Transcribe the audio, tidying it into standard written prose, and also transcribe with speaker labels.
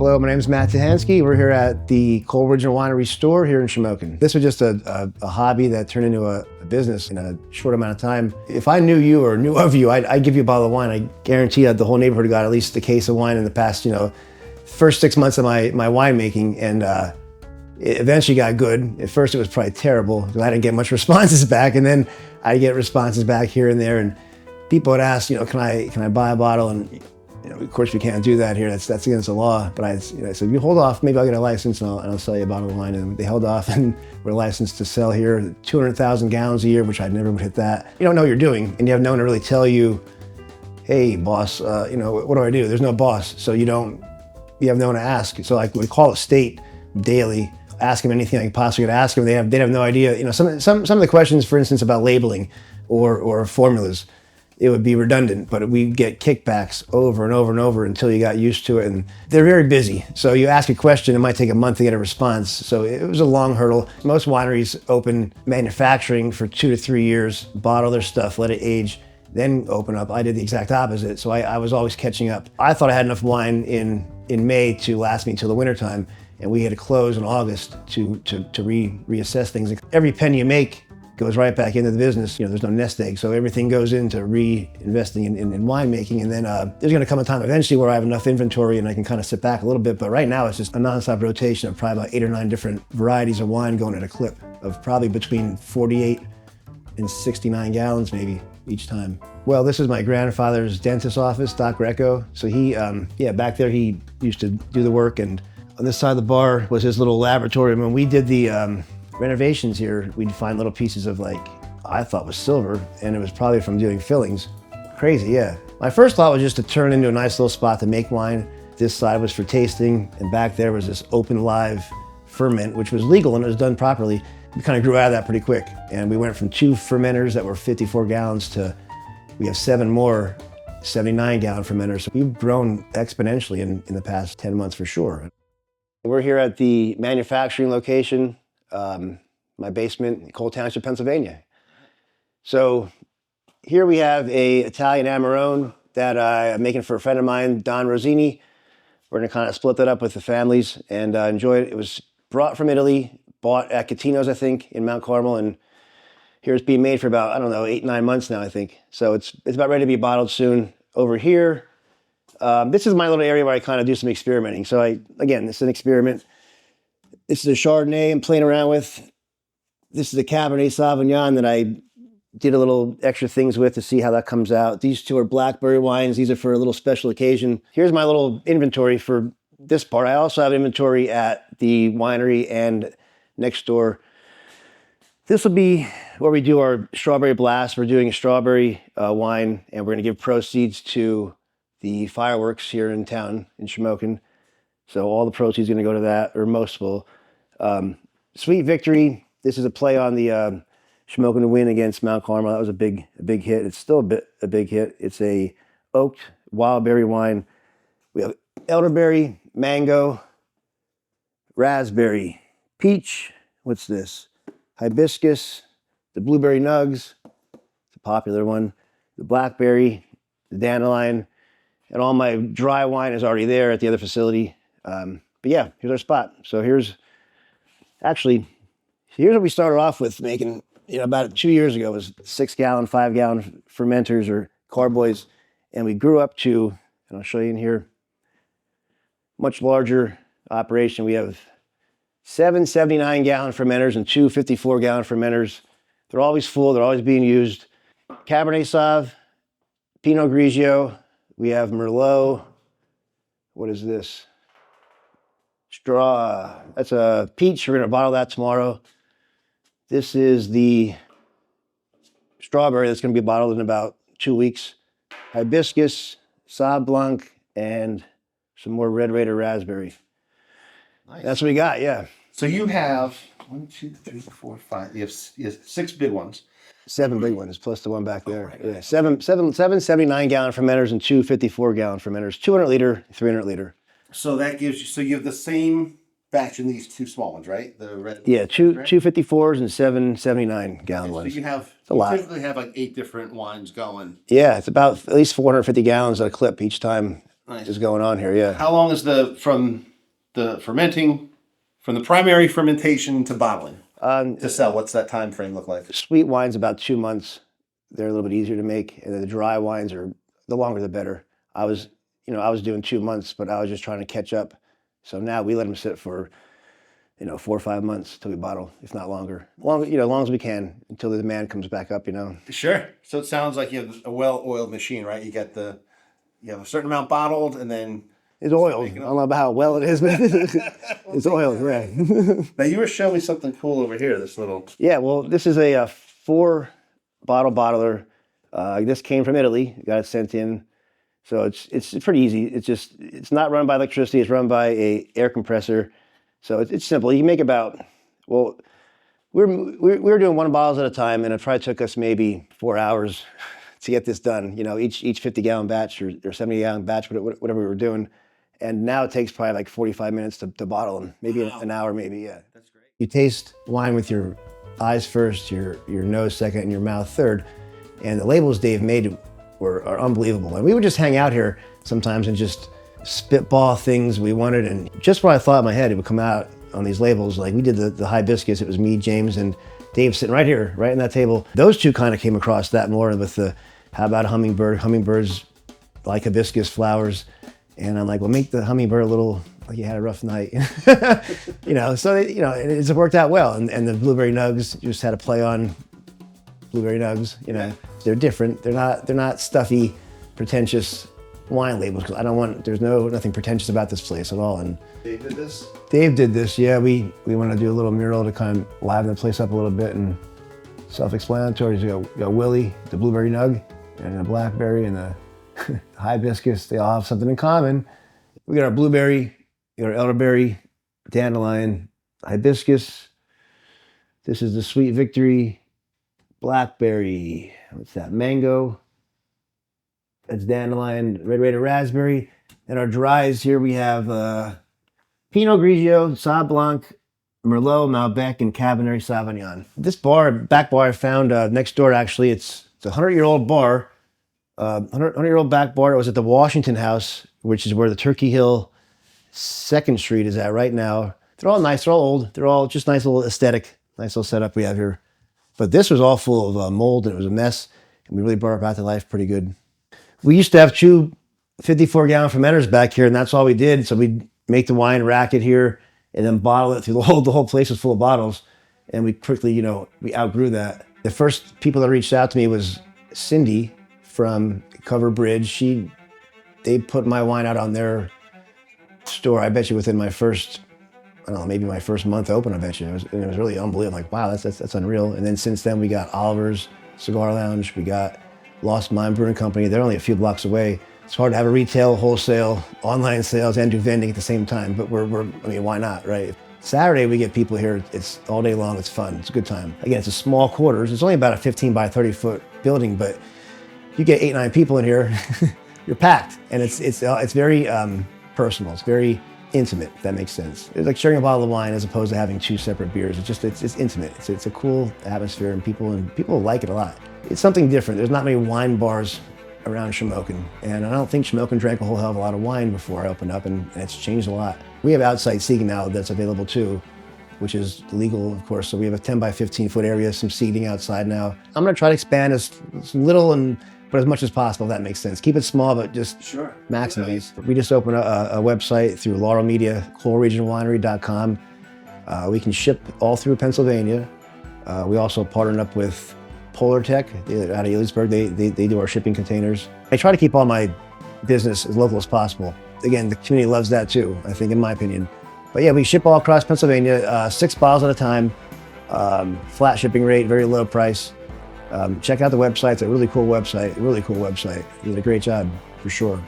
Speaker 1: Hello, my name is Matt Tehansky. We're here at the Coal Region Winery store here in Shamokin. This was just a hobby that turned into a business in a short amount of time. If I knew you or knew of you, I'd give you a bottle of wine. I guarantee that the whole neighborhood got at least a case of wine in the past, first 6 months of my winemaking, and it eventually got good. At first it was probably terrible because I didn't get much responses back, and then I get responses back here and there, and people would ask, can I buy a bottle? And of course we can't do that here. That's against the law. But I said, you hold off, maybe I'll get a license and I'll sell you a bottle of wine. And they held off, and we're licensed to sell here 200,000 gallons a year, which I never would hit that. You don't know what you're doing, and you have no one to really tell you, hey boss, what do I do? There's no boss, so you have no one to ask. So I would call a state daily, ask them anything I possibly could ask them. They'd have no idea. Some of the questions, for instance, about labeling or formulas, it would be redundant, but we get kickbacks over and over and over until you got used to it. And they're very busy. So you ask a question, it might take a month to get a response. So it was a long hurdle. Most wineries open manufacturing for 2 to 3 years, bottle their stuff, let it age, then open up. I did the exact opposite. So I was always catching up. I thought I had enough wine in May to last me until the wintertime. And we had to close in August to reassess things. Every penny you make goes right back into the business. There's no nest egg, so everything goes into reinvesting in winemaking. And then there's going to come a time eventually where I have enough inventory and I can kind of sit back a little bit. But right now it's just a nonstop rotation of probably about 8 or 9 different varieties of wine going at a clip of probably between 48 and 69 gallons maybe each time. Well, this is my grandfather's dentist's office, Doc Greco. So he, back there he used to do the work, and on this side of the bar was his little laboratory. And when we did the renovations here, we'd find little pieces of I thought was silver, and it was probably from doing fillings. Crazy, yeah. My first thought was just to turn into a nice little spot to make wine. This side was for tasting, and back there was this open live ferment, which was legal and it was done properly. We kind of grew out of that pretty quick, and we went from 2 fermenters that were 54 gallons to we have 7 more 79-gallon fermenters. So we've grown exponentially in the past 10 months for sure. We're here at the manufacturing location, my basement in Coal Township, Pennsylvania. So here we have a Italian Amarone that I'm making for a friend of mine, Don Rosini. We're gonna kind of split that up with the families and enjoy it. It was brought from Italy, bought at Catino's, I think, in Mount Carmel, and here it's being made for about, 8, 9 months now, I think. So it's about ready to be bottled soon. Over here, this is my little area where I kind of do some experimenting. So again, this is an experiment. This is a Chardonnay I'm playing around with. This is a Cabernet Sauvignon that I did a little extra things with to see how that comes out. These 2 are blackberry wines. These are for a little special occasion. Here's my little inventory for this part. I also have inventory at the winery and next door. This will be where we do our strawberry blast. We're doing a strawberry wine, and we're going to give proceeds to the fireworks here in town in Shamokin. So all the proceeds are going to go to that, or most will. Sweet Victory. This is a play on the Shamokin win against Mount Carmel. That was a big hit. It's still a big hit. It's a oaked wild berry wine. We have elderberry, mango, raspberry, peach. What's this? Hibiscus, the blueberry nugs. It's a popular one. The blackberry, the dandelion, and all my dry wine is already there at the other facility. But yeah, here's our spot. So here's what we started off with making, about 2 years ago. It was 6-gallon, 5-gallon fermenters or carboys. And we grew up to, and I'll show you in here, much larger operation. We have 7 79-gallon fermenters and 2 54-gallon fermenters. They're always full, they're always being used. Cabernet Sauv, Pinot Grigio, we have Merlot. What is this? Straw, that's a peach. We're gonna bottle that tomorrow. This is the strawberry that's gonna be bottled in about 2 weeks. Hibiscus, Sauv Blanc, and some more Red Raider raspberry. Nice. That's what we got, yeah.
Speaker 2: So you have 1, 2, 3, 4, 5. You have 6 big ones.
Speaker 1: 7 big ones plus the one back there. Oh, right. Yeah, 7 79-gallon fermenters and 2 54-gallon fermenters, 200 liter, 300 liter.
Speaker 2: So that gives you. So you have the same batch in these 2 small ones, right? The red.
Speaker 1: Yeah, two 54s and 7 79-gallon ones.
Speaker 2: So you have.
Speaker 1: It's a lot.
Speaker 2: Typically have 8 different wines going.
Speaker 1: Yeah, it's about at least 450 gallons at a clip each time. Nice. Is going on here. Yeah.
Speaker 2: How long is from the fermenting, from the primary fermentation to bottling
Speaker 1: Um,
Speaker 2: to sell? What's that time frame look like?
Speaker 1: Sweet wines about 2 months. They're a little bit easier to make, and then the dry wines are the longer the better. I was doing 2 months, but I was just trying to catch up. So now we let them sit for 4 or 5 months till we bottle, if not longer. Long as we can until the demand comes back up.
Speaker 2: Sure. So it sounds like you have a well-oiled machine, right? You have a certain amount bottled, and then
Speaker 1: It's oiled. I don't know about how well it is, but it's oiled, right?
Speaker 2: now you were showing me something cool over here. This little.
Speaker 1: Yeah, well, this is a 4-bottle bottler. This came from Italy. Got it sent in, so it's pretty easy. It's not run by electricity. It's run by a air compressor, so it's simple. You can make we were doing 1 bottle at a time, and it probably took us maybe 4 hours to get this done. Each 50-gallon batch or 70-gallon batch, whatever we were doing. And now it takes probably like 45 minutes to bottle them, maybe an hour, maybe, yeah.
Speaker 2: That's great.
Speaker 1: You taste wine with your eyes first, your nose second, and your mouth third. And the labels Dave made are unbelievable. And we would just hang out here sometimes and just spitball things we wanted. And just what I thought in my head, it would come out on these labels. Like we did the hibiscus, it was me, James, and Dave sitting right here, right in that table. Those two kind of came across that more with how about a hummingbird? Hummingbirds like hibiscus flowers. And I'm like, well, make the hummingbird a little like you had a rough night. So it's worked out well. And the blueberry nugs just had a play on blueberry nugs. They're different. They're not stuffy, pretentious wine labels. Because there's nothing pretentious about this place at all. And
Speaker 2: Dave did this?
Speaker 1: Dave did this, yeah. We want to do a little mural to kind of liven the place up a little bit, and self-explanatory. You got Willie, the blueberry nug, and the blackberry, and the hibiscus. They all have something in common. We got our blueberry, we got our elderberry, dandelion, hibiscus. This is the Sweet Victory, blackberry. What's that? Mango. That's dandelion, red rated raspberry. And our dries here we have Pinot Grigio, Sauv Blanc, Merlot, Malbec, and Cabernet Sauvignon. This back bar I found next door, actually. It's a 100-year-old bar. 100-year-old back bar. It was at the Washington House, which is where the Turkey Hill 2nd Street is at right now. They're all nice. They're all old. They're all just nice little aesthetic, nice little setup we have here. But this was all full of mold, and it was a mess. And we really brought it back to life pretty good. We used to have 2 54-gallon fermenters back here, and that's all we did. So we'd make the wine, rack it here, and then bottle it through the whole place was full of bottles. And we quickly, we outgrew that. The first people that reached out to me was Cindy from Cover Bridge. They put my wine out on their store. I bet you within my first, I don't know, maybe my first month open, I bet you. It was really unbelievable. Like, wow, that's unreal. And then since then we got Oliver's Cigar Lounge, we got Lost Mine Brewing Company. They're only a few blocks away. It's hard to have a retail, wholesale, online sales, and do vending at the same time, but why not, right? Saturday we get people here, it's all day long, it's fun, it's a good time. Again, it's a small quarters, it's only about a 15 by 30 foot building, but you get 8-9 people in here, you're packed. And it's very personal, it's very intimate, if that makes sense. It's like sharing a bottle of wine as opposed to having 2 separate beers. It's intimate, it's a cool atmosphere, and people like it a lot. It's something different. There's not many wine bars around Shamokin, and I don't think Shamokin drank a whole hell of a lot of wine before I opened up, and it's changed a lot. We have outside seating now that's available too, which is legal, of course. So we have a 10 by 15 foot area, some seating outside now. I'm gonna try to expand as little but as much as possible, if that makes sense. Keep it small, but just maximize. We just opened a website through Laurel Media, coalregionwinery.com. We can ship all through Pennsylvania. We also partnered up with Polar Tech out of Ellisburg. They do our shipping containers. I try to keep all my business as local as possible. Again, the community loves that too, I think, in my opinion. But yeah, we ship all across Pennsylvania, 6 bottles at a time, flat shipping rate, very low price. Check out the website. It's a really cool website, You did a great job, for sure.